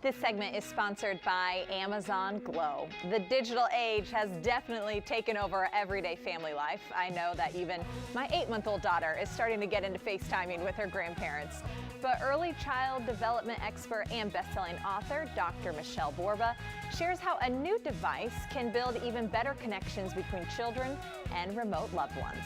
This segment is sponsored by Amazon Glow. The digital age has definitely taken over our everyday family life. I know that even my 8-month-old daughter is starting to get into FaceTiming with her grandparents. But early child development expert and best-selling author Dr. Michelle Borba shares how a new device can build even better connections between children and remote loved ones.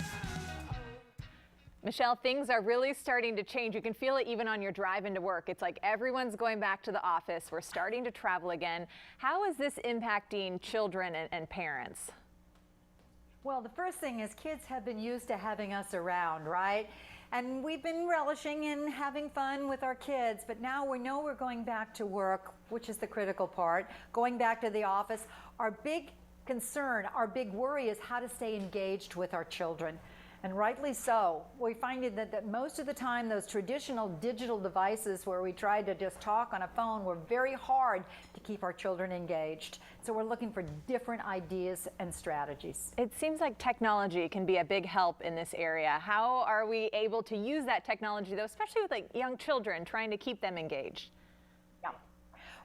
Michelle, things are really starting to change. You can feel it even on your drive into work. It's like everyone's going back to the office. We're starting to travel again. How is this impacting children and parents? Well, the first thing is kids have been used to having us around, right? And we've been relishing in having fun with our kids, but now we know we're going back to work, which is the critical part, going back to the office. Our big concern, our big worry is how to stay engaged with our children. And rightly so. We're finding that most of the time those traditional digital devices where we try to just talk on a phone were very hard to keep our children engaged. So we're looking for different ideas and strategies. It seems like technology can be a big help in this area. How are we able to use that technology though, especially with like young children, trying to keep them engaged? Yeah.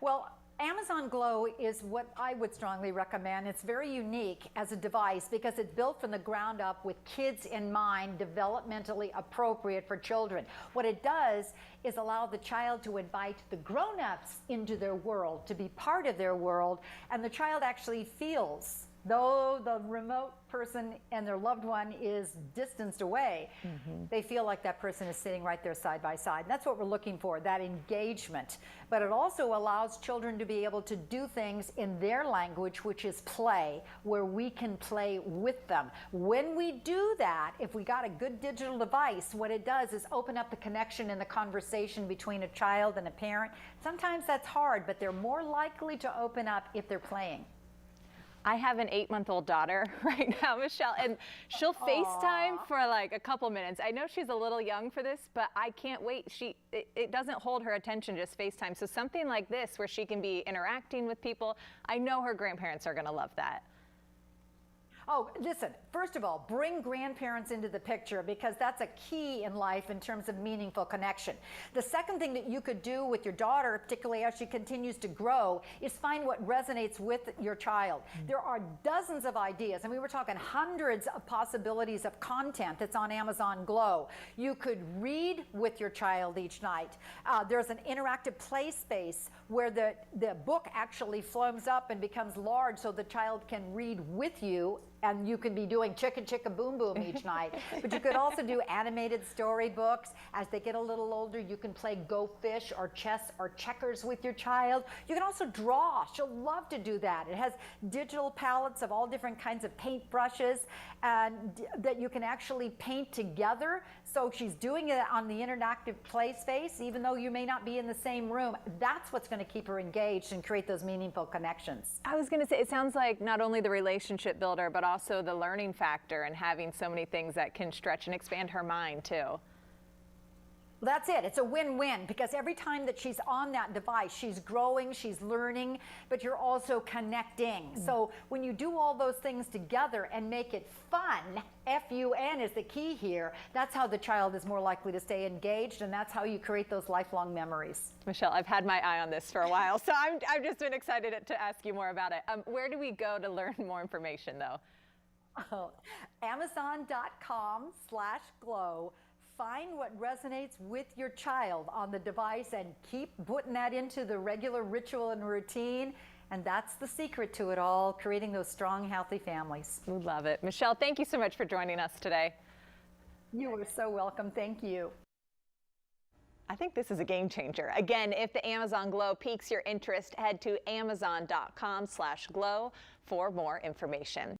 Well, Amazon Glow is what I would strongly recommend. It's very unique as a device because it's built from the ground up with kids in mind, developmentally appropriate for children. What it does is allow the child to invite the grown-ups into their world, to be part of their world, and the child actually feels, though the remote person and their loved one is distanced away, they feel like that person is sitting right there side by side. And that's what we're looking for, that engagement. But it also allows children to be able to do things in their language, which is play, where we can play with them. When we do that, if we got a good digital device, what it does is open up the connection and the conversation between a child and a parent. Sometimes that's hard, but they're more likely to open up if they're playing. I have an 8-month-old daughter right now, Michelle, and she'll FaceTime for like a couple minutes. I know she's a little young for this, but I can't wait. It doesn't hold her attention, just FaceTime. So something like this where she can be interacting with people, I know her grandparents are going to love that. Oh, listen, first of all, bring grandparents into the picture because that's a key in life in terms of meaningful connection. The second thing that you could do with your daughter, particularly as she continues to grow, is find what resonates with your child. There are dozens of ideas, and we were talking hundreds of possibilities of content that's on Amazon Glow. You could read with your child each night. There's an interactive play space where the book actually flows up and becomes large so the child can read with you, and you can be doing chicka chicka boom boom each night. But you could also do animated storybooks. As they get a little older, you can play Go Fish or chess or checkers with your child. You can also draw. She'll love to do that. It has digital palettes of all different kinds of paint brushes and that you can actually paint together. So she's doing it on the interactive play space, even though you may not be in the same room. That's what's going to keep her engaged and create those meaningful connections. I was going to say, it sounds like not only the relationship builder, but also the learning factor and having so many things that can stretch and expand her mind too. That's it. It's a win-win because every time that she's on that device, she's growing, she's learning, but you're also connecting. So when you do all those things together and make it fun, F-U-N is the key here, that's how the child is more likely to stay engaged, and that's how you create those lifelong memories. Michelle, I've had my eye on this for a while, so I've just been excited to ask you more about it. Where do we go to learn more information though? Oh, Amazon.com/glow. Find what resonates with your child on the device and keep putting that into the regular ritual and routine. And that's the secret to it all, creating those strong, healthy families. We love it. Michelle, thank you so much for joining us today. You are so welcome. Thank you. I think this is a game changer. Again, if the Amazon Glow piques your interest, head to Amazon.com/glow for more information.